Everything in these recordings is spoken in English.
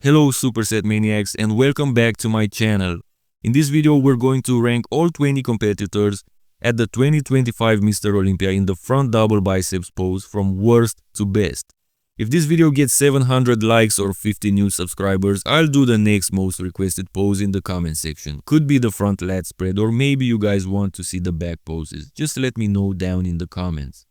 Hello Superset maniacs and welcome back to my channel. In this video we're going to rank all 20 competitors at the 2025 Mr. Olympia in the front double biceps pose from worst to best. If this video gets 700 likes or 50 new subscribers, I'll do the next most requested pose in the comment section. Could be the front lat spread, or maybe you guys want to see the back poses. Just let me know down in the comments.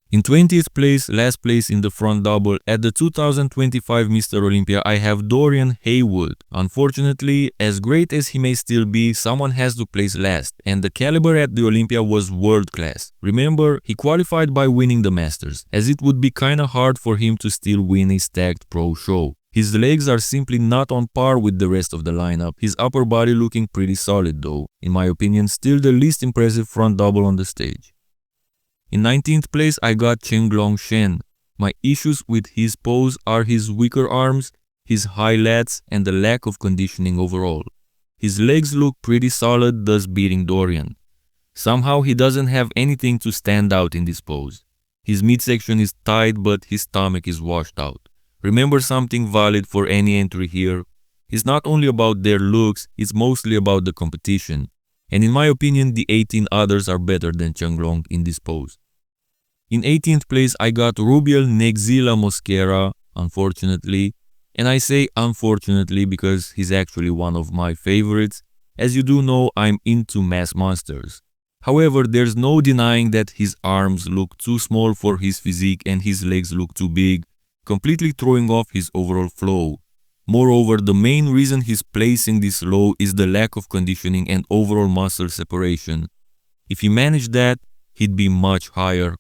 In 20th place, last place in the front double at the 2025 Mr. Olympia, I have Dorian Haywood. Unfortunately, as great as he may still be, someone has to place last, and the caliber at the Olympia was world class. Remember, he qualified by winning the Masters, as it would be kinda hard for him to still win a stacked pro show. His legs are simply not on par with the rest of the lineup, his upper body looking pretty solid though. In my opinion, still the least impressive front double on the stage. In 19th place, I got Chenglong Shen. My issues with his pose are his weaker arms, his high lats, and the lack of conditioning overall. His legs look pretty solid, thus beating Dorian. Somehow he doesn't have anything to stand out in this pose. His midsection is tight, but his stomach is washed out. Remember something valid for any entry here. It's not only about their looks, it's mostly about the competition. And in my opinion, the 18 others are better than Chenglong in this pose. In 18th place, I got Rubiel Nexila Mosquera, unfortunately. And I say unfortunately because he's actually one of my favorites. As you do know, I'm into mass monsters. However, there's no denying that his arms look too small for his physique and his legs look too big, completely throwing off his overall flow. Moreover, the main reason he's placing this low is the lack of conditioning and overall muscle separation. If he managed that, he'd be much higher.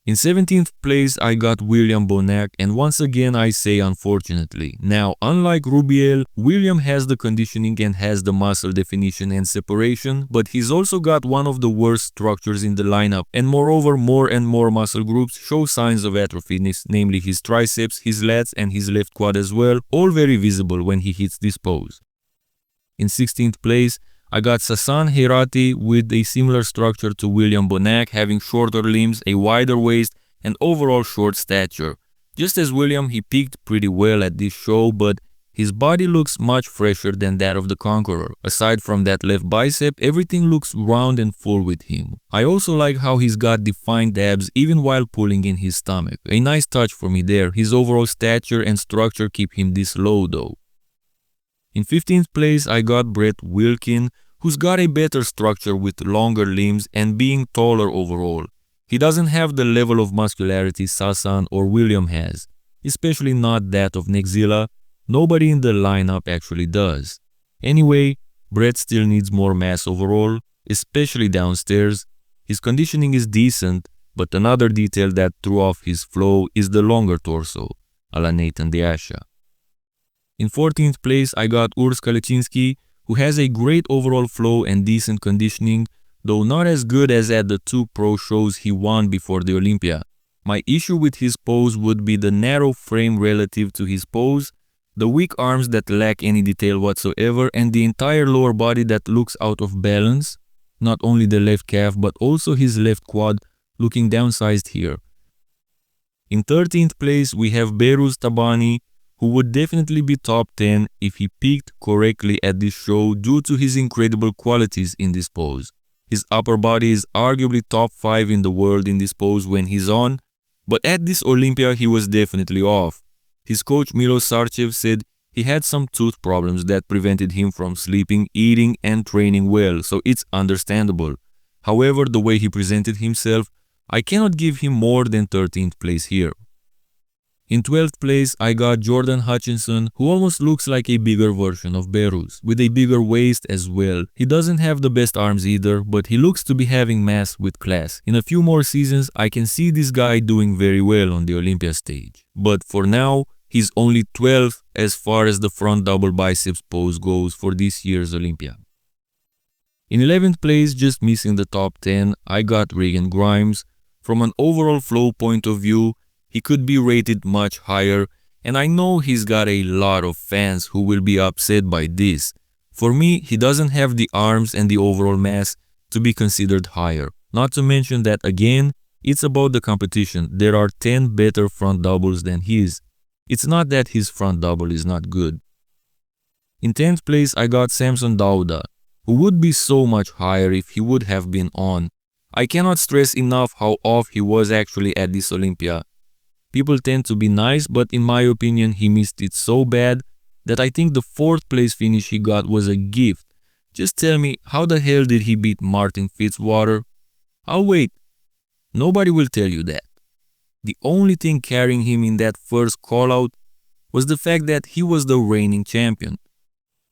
In 17th place, I got William Bonac, and once again I say unfortunately. Now, unlike Rubiel, William has the conditioning and has the muscle definition and separation, but he's also got one of the worst structures in the lineup, and moreover more and more muscle groups show signs of atrophy, namely his triceps, his lats and his left quad as well, all very visible when he hits this pose. In 16th place, I got Sasan Herati with a similar structure to William Bonac, having shorter limbs, a wider waist, and overall short stature. Just as William, he peaked pretty well at this show, but his body looks much fresher than that of the Conqueror. Aside from that left bicep, everything looks round and full with him. I also like how he's got defined abs even while pulling in his stomach. A nice touch for me there. His overall stature and structure keep him this low though. In 15th place, I got Brett Wilkin, who's got a better structure with longer limbs and being taller overall. He doesn't have the level of muscularity Sasan or William has, especially not that of Nexila. Nobody in the lineup actually does. Anyway, Brett still needs more mass overall, especially downstairs. His conditioning is decent, but another detail that threw off his flow is the longer torso, a la Nathan De Asha. In 14th place, I got Urs Kalecinski, who has a great overall flow and decent conditioning, though not as good as at the two pro shows he won before the Olympia. My issue with his pose would be the narrow frame relative to his pose, the weak arms that lack any detail whatsoever, and the entire lower body that looks out of balance, not only the left calf but also his left quad looking downsized here. In 13th place, we have Behruz Tabani, who would definitely be top 10 if he peaked correctly at this show due to his incredible qualities in this pose. His upper body is arguably top 5 in the world in this pose when he's on, but at this Olympia he was definitely off. His coach Milos Sarcev said he had some tooth problems that prevented him from sleeping, eating and training well, so it's understandable. However, the way he presented himself, I cannot give him more than 13th place here. In 12th place, I got Jordan Hutchinson, who almost looks like a bigger version of Behruz, with a bigger waist as well. He doesn't have the best arms either, but he looks to be having mass with class. In a few more seasons, I can see this guy doing very well on the Olympia stage. But for now, he's only 12th as far as the front double biceps pose goes for this year's Olympia. In 11th place, just missing the top 10, I got Regan Grimes. From an overall flow point of view, he could be rated much higher, and I know he's got a lot of fans who will be upset by this. For me, he doesn't have the arms and the overall mass to be considered higher. Not to mention that again, it's about the competition. There are 10 better front doubles than his. It's not that his front double is not good. In 10th place, I got Samson Dauda, who would be so much higher if he would have been on. I cannot stress enough how off he was actually at this Olympia. People tend to be nice, but in my opinion, he missed it so bad that I think the 4th place finish he got was a gift. Just tell me, how the hell did he beat Martin Fitzwater? I'll wait. Nobody will tell you that. The only thing carrying him in that first call-out was the fact that he was the reigning champion.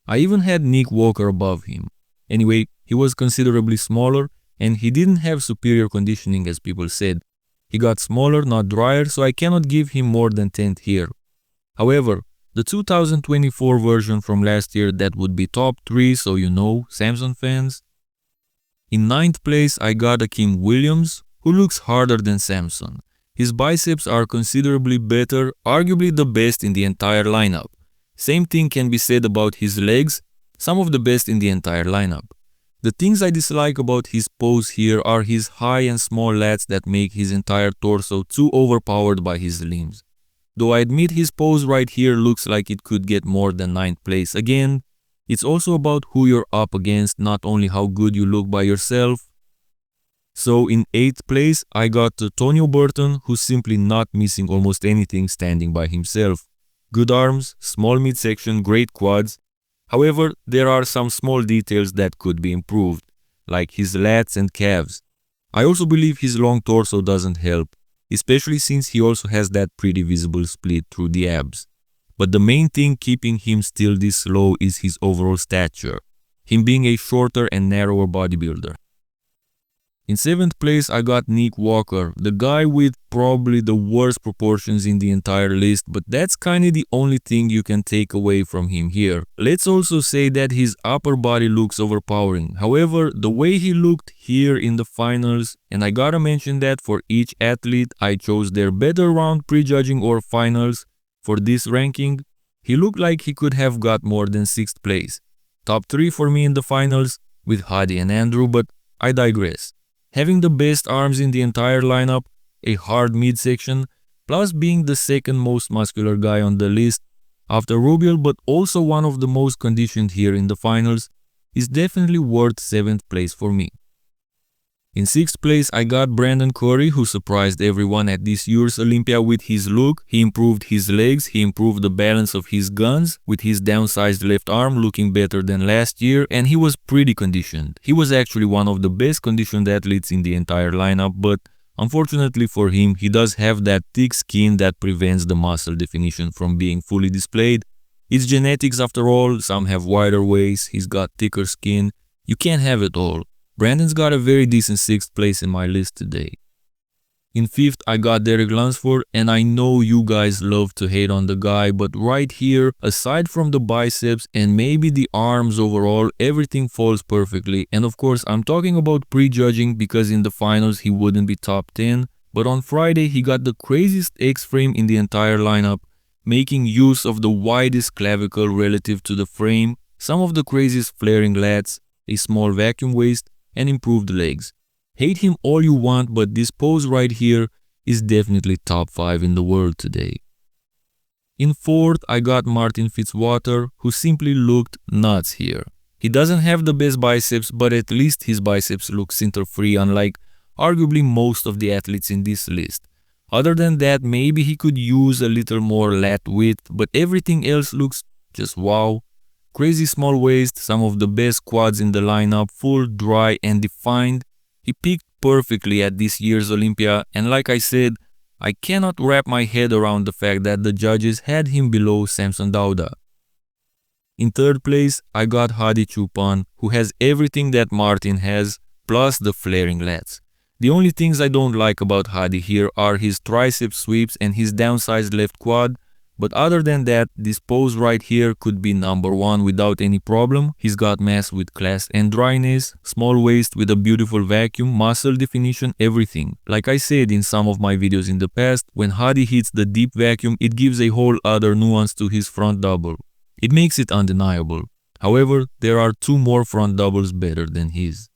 I even had Nick Walker above him. Anyway, he was considerably smaller and he didn't have superior conditioning as people said. He got smaller, not drier, so I cannot give him more than 10th here. However, the 2024 version from last year, that would be top 3, so you know, Samson fans. In 9th place, I got Akeem Williams, who looks harder than Samson. His biceps are considerably better, arguably the best in the entire lineup. Same thing can be said about his legs, some of the best in the entire lineup. The things I dislike about his pose here are his high and small lats that make his entire torso too overpowered by his limbs. Though I admit his pose right here looks like it could get more than 9th place. Again, it's also about who you're up against, not only how good you look by yourself. So in 8th place, I got Tonio Burton, who's simply not missing almost anything standing by himself. Good arms, small midsection, great quads. However, there are some small details that could be improved, like his lats and calves. I also believe his long torso doesn't help, especially since he also has that pretty visible split through the abs. But the main thing keeping him still this low is his overall stature, him being a shorter and narrower bodybuilder. In 7th place, I got Nick Walker, the guy with probably the worst proportions in the entire list, but that's kinda the only thing you can take away from him here. Let's also say that his upper body looks overpowering. However, the way he looked here in the finals, and I gotta mention that for each athlete, I chose their better round prejudging or finals for this ranking, he looked like he could have got more than 6th place. Top 3 for me in the finals with Hadi and Andrew, but I digress. Having the best arms in the entire lineup, a hard midsection, plus being the second most muscular guy on the list after Rubiel, but also one of the most conditioned here in the finals, is definitely worth 7th place for me. In 6th place, I got Brandon Curry, who surprised everyone at this year's Olympia with his look. He improved his legs, he improved the balance of his guns, with his downsized left arm looking better than last year, and he was pretty conditioned. He was actually one of the best conditioned athletes in the entire lineup, but unfortunately for him, he does have that thick skin that prevents the muscle definition from being fully displayed. It's genetics after all, some have wider waists, he's got thicker skin. You can't have it all. Brandon's got a very decent 6th place in my list today. In 5th, I got Derek Lunsford, and I know you guys love to hate on the guy, but right here, aside from the biceps and maybe the arms overall, everything falls perfectly. And of course, I'm talking about prejudging because in the finals he wouldn't be top 10, but on Friday he got the craziest X-frame in the entire lineup, making use of the widest clavicle relative to the frame, some of the craziest flaring lats, a small vacuum waist, and improved legs. Hate him all you want, but this pose right here is definitely top 5 in the world today. In 4th, I got Martin Fitzwater, who simply looked nuts here. He doesn't have the best biceps, but at least his biceps look center-free, unlike arguably most of the athletes in this list. Other than that, maybe he could use a little more lat width, but everything else looks just wow. Crazy small waist, some of the best quads in the lineup, full, dry and defined. He peaked perfectly at this year's Olympia, and like I said, I cannot wrap my head around the fact that the judges had him below Samson Dauda. In 3rd place, I got Hadi Choopan, who has everything that Martin has, plus the flaring lats. The only things I don't like about Hadi here are his tricep sweeps and his downsized left quad. But other than that, this pose right here could be number 1 without any problem. He's got mass with class and dryness, small waist with a beautiful vacuum, muscle definition, everything. Like I said in some of my videos in the past, when Hadi hits the deep vacuum, it gives a whole other nuance to his front double. It makes it undeniable. However, there are 2 more front doubles better than his.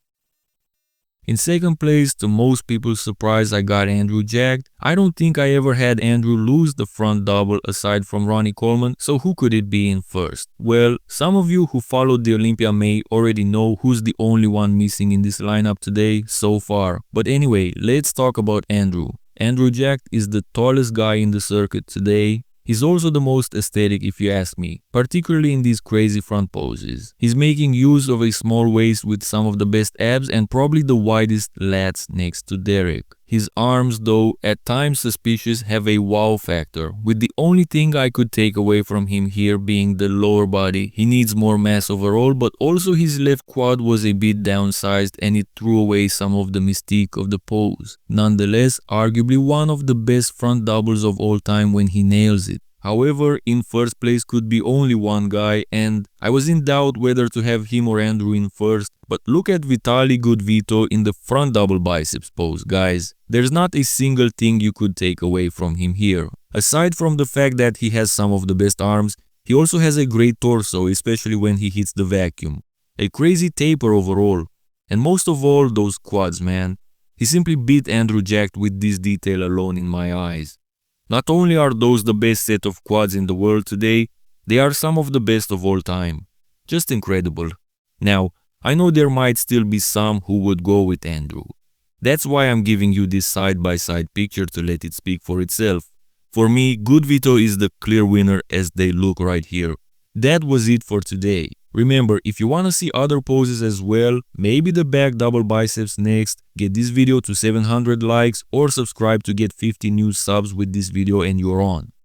In second place, to most people's surprise, I got Andrew Jacked. I don't think I ever had Andrew lose the front double aside from Ronnie Coleman, so who could it be in first? Well, some of you who followed the Olympia May already know who's the only one missing in this lineup today so far. But anyway, let's talk about Andrew. Andrew Jacked is the tallest guy in the circuit today. He's also the most aesthetic if you ask me, particularly in these crazy front poses. He's making use of a small waist with some of the best abs and probably the widest lats next to Derek. His arms, though at times suspicious, have a wow factor, with the only thing I could take away from him here being the lower body. He needs more mass overall, but also his left quad was a bit downsized and it threw away some of the mystique of the pose. Nonetheless, arguably one of the best front doubles of all time when he nails it. However, in first place could be only one guy and I was in doubt whether to have him or Andrew in first, but look at Vitaly Gudvito in the front double biceps pose, guys. There's not a single thing you could take away from him here. Aside from the fact that he has some of the best arms, he also has a great torso, especially when he hits the vacuum. A crazy taper overall. And most of all, those quads, man. He simply beat Andrew Jacked with this detail alone in my eyes. Not only are those the best set of quads in the world today, they are some of the best of all time. Just incredible. Now, I know there might still be some who would go with Andrew. That's why I'm giving you this side-by-side picture to let it speak for itself. For me, Gudvito is the clear winner as they look right here. That was it for today. Remember, if you wanna see other poses as well, maybe the back double biceps next, get this video to 700 likes or subscribe to get 50 new subs with this video and you're on.